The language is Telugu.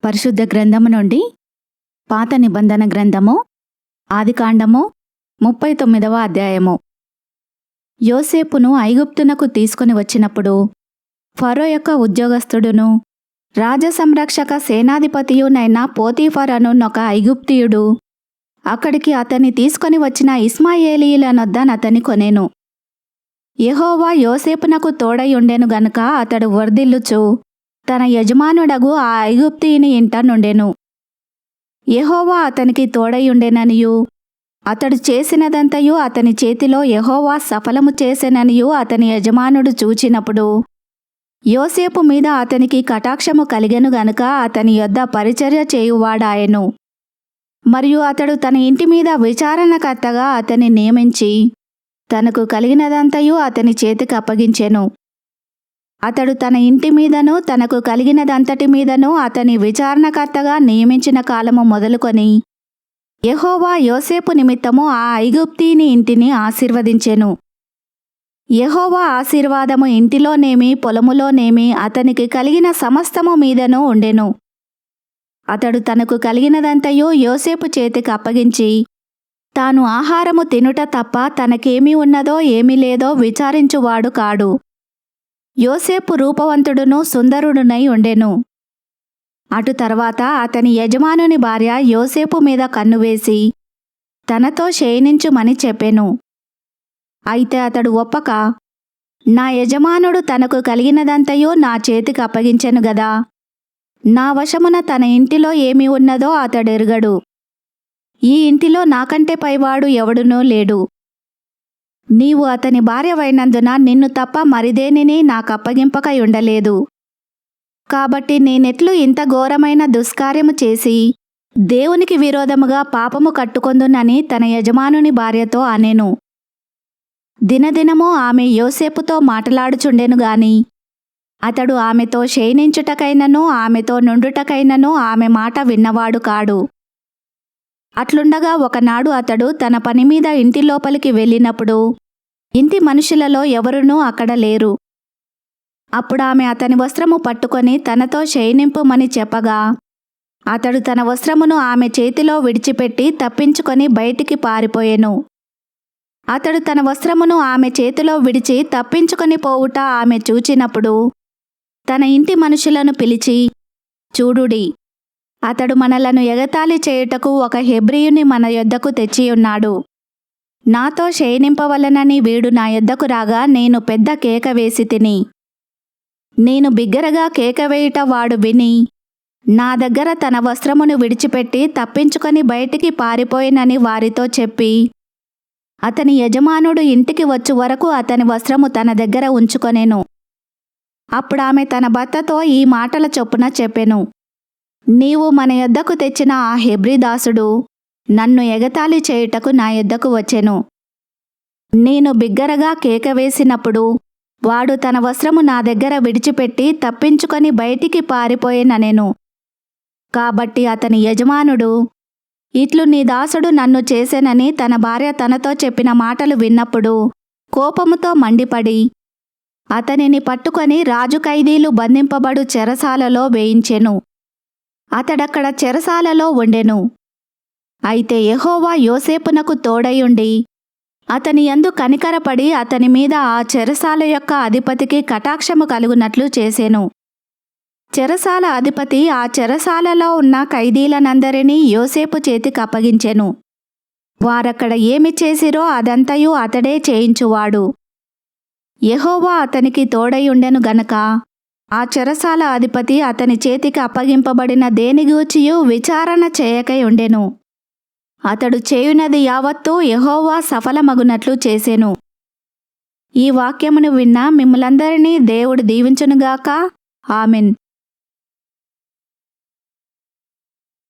పరిశుద్ధ గ్రంథము నుండి పాత నిబంధన గ్రంథము ఆదికాండము 39వ అధ్యాయము. యోసేపును ఐగుప్తునకు తీసుకుని వచ్చినప్పుడు ఫరో యొక్క ఉద్యోగస్థుడును రాజసంరక్షక సేనాధిపతియునైన పోతీఫర్ అనునొక ఐగుప్తీయుడు అక్కడికి అతన్ని తీసుకొని వచ్చిన ఇస్మాయేలీయులనొద్దనతని కొనెను. యెహోవా యోసేపునకు తోడై ఉండెను గనుక అతడు వర్ధిల్లుచు తన యజమానుడగు ఆ ఐగుప్తీయుని ఇంట నుండెను. యెహోవా అతనికి తోడై ఉండెననియు అతడు చేసినదంతయు అతని చేతిలో యెహోవా సఫలము చేసెననియు అతని యజమానుడు చూచినప్పుడు యోసేపు మీద అతనికి కటాక్షము కలిగెను గనుక అతని యొద్ద పరిచర్య చేయువాడాయెను. మరియు అతడు తన ఇంటి మీద విచారణకర్తగా అతన్ని నియమించి తనకు కలిగినదంతయు అతని చేతికి అప్పగించెను. అతడు తన ఇంటి మీదను తనకు కలిగినదంతటి మీదను అతని విచారణకర్తగా నియమించిన కాలము మొదలుకొని యెహోవా యోసేపు నిమిత్తము ఆ ఐగుప్తీని ఇంటిని ఆశీర్వదించెను. యెహోవా ఆశీర్వాదము ఇంటిలోనేమి పొలములోనేమి అతనికి కలిగిన సమస్తము మీదను ఉండెను. అతడు తనకు కలిగినదంతయు యోసేపు చేతికి అప్పగించి తాను ఆహారము తినుట తప్ప తనకేమి ఉన్నదో ఏమీ లేదో విచారించువాడు కాడు. యోసేపు రూపవంతుడును సుందరుడునై ఉండెను. అటు తర్వాత అతని యజమానుని భార్య యోసేపు మీద కన్నువేసి తనతో శయనించుమని చెప్పెను. అయితే అతడు ఒప్పక, నా యజమానుడు తనకు కలిగినదంతయు నా చేతికి అప్పగించెను గదా, నా వశమున తన ఇంటిలో ఏమి ఉన్నదో అతడెరుగడు. ఈ ఇంటిలో నాకంటే పైవాడు ఎవడునూ లేడు. నీవు అతని భార్యవైనందున నిన్ను తప్ప మరిదేనిని నాకప్పగింపకై ఉండలేదు. కాబట్టి నేనెట్లు ఇంత ఘోరమైన దుష్కార్యము చేసి దేవునికి విరోధముగా పాపము కట్టుకొందునని తన యజమానుని భార్యతో అనెను. దినదినము ఆమె యోసేపుతో మాటలాడుచుండెను గాని అతడు ఆమెతో శయనించుటకైనను ఆమెతో నుండుటకైనను ఆమె మాట విన్నవాడు కాడు. అట్లుండగా ఒకనాడు అతడు తన పని మీద ఇంటి లోపలికి వెళ్ళినప్పుడు ఇంటి మనుషులలో ఎవరునూ అక్కడ లేరు. అప్పుడు ఆమె అతని వస్త్రము పట్టుకొని తనతో శయనింపుమని చెప్పగా అతడు తన వస్త్రమును ఆమె చేతిలో విడిచిపెట్టి తప్పించుకొని బయటికి పారిపోయెను. అతడు తన వస్త్రమును ఆమె చేతిలో విడిచి తప్పించుకొని పోవుట ఆమె చూచినప్పుడు తన ఇంటి మనుషులను పిలిచి, చూడుడి, అతడు మనలను ఎగతాళి చేయుటకు ఒక హెబ్రీయుని మన యొద్దకు తెచ్చియున్నాడు. నాతో శయనింపవలనని వీడు నా యొద్దకు రాగా నేను పెద్ద కేక వేసి తిని. నేను బిగ్గరగా కేక వేయుట వాడు విని నా దగ్గర తన వస్త్రమును విడిచిపెట్టి తప్పించుకొని బయటికి పారిపోయినని వారితో చెప్పి అతని యజమానుడు ఇంటికి వచ్చు వరకు అతని వస్త్రము తన దగ్గర ఉంచుకొనెను. అప్పుడామె తన భర్తతో ఈ మాటల చొప్పున చెప్పెను, నీవు మన యొద్దకు తెచ్చిన ఆ హెబ్రీ దాసుడు నన్ను ఎగతాళి చేయుటకు నా యొద్దకు వచ్చెను. నేను బిగ్గరగా కేక వేసినప్పుడు వాడు తన వస్త్రము నా దగ్గర విడిచిపెట్టి తప్పించుకొని బయటికి పారిపోయేననెను. కాబట్టి అతని యజమానుడు, ఇట్లు నీ దాసుడు నన్ను చేసెనని తన భార్య తనతో చెప్పిన మాటలు విన్నప్పుడు కోపముతో మండిపడి అతనిని పట్టుకొని రాజు ఖైదీలు బంధింపబడు చెరసాలలో వేయించెను. అతడక్కడ చెరసాలలో ఉండెను. అయితే యెహోవా యోసేపునకు తోడయుండి అతని యందు కనికరపడి అతని మీద ఆ చెరసాల యొక్క అధిపతికి కటాక్షము కలుగునట్లు చేసెను. చెరసాల అధిపతి ఆ చెరసాలలో ఉన్న ఖైదీలనందరినీ యోసేపు చేతికి అప్పగించెను. వారక్కడ ఏమి చేసిరో అదంతయు అతడే చేయించువాడు. యెహోవా అతనికి తోడయుండెను గనక ఆ చెరసాల అధిపతి అతని చేతికి అప్పగింపబడిన దేనిగూర్చియు విచారణ చేయకై ఉండెను. అతడు చేయునది యావత్తూ యెహోవా సఫలమగునట్లు చేసెను. ఈ వాక్యమును విన్న మిమ్ములందరినీ దేవుడు దీవించునుగాక. ఆమెన్.